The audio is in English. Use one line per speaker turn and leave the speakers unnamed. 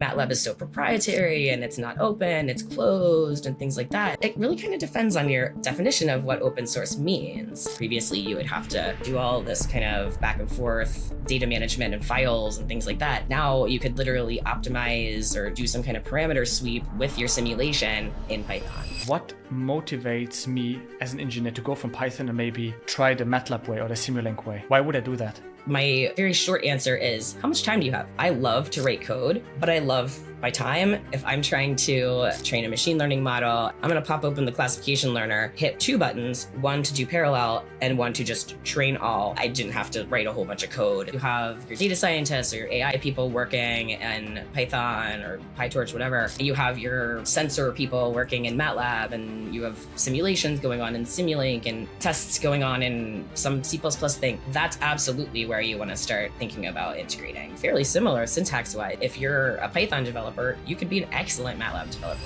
MATLAB is so proprietary and it's not open, it's closed and things like that. It really kind of depends on your definition of what open source means. Previously, you would have to do all this kind of back and forth data management and files and things like that. Now you could literally optimize or do some kind of parameter sweep with your simulation in Python.
What motivates me as an engineer to go from Python and maybe try the MATLAB way or the Simulink way? Why would I do that?
My very short answer is, how much time do you have? I love to write code, but I love my time. If I'm trying to train a machine learning model, I'm going to pop open the classification learner, hit two buttons, one to do parallel and one to just train all. I didn't have to write a whole bunch of code. You have your data scientists or your AI people working in Python or PyTorch, whatever. You have your sensor people working in MATLAB, and you have simulations going on in Simulink and tests going on in some C++ thing. That's absolutely where you want to start thinking about integrating. Fairly similar syntax-wise. If you're a Python developer, you could be an excellent MATLAB developer.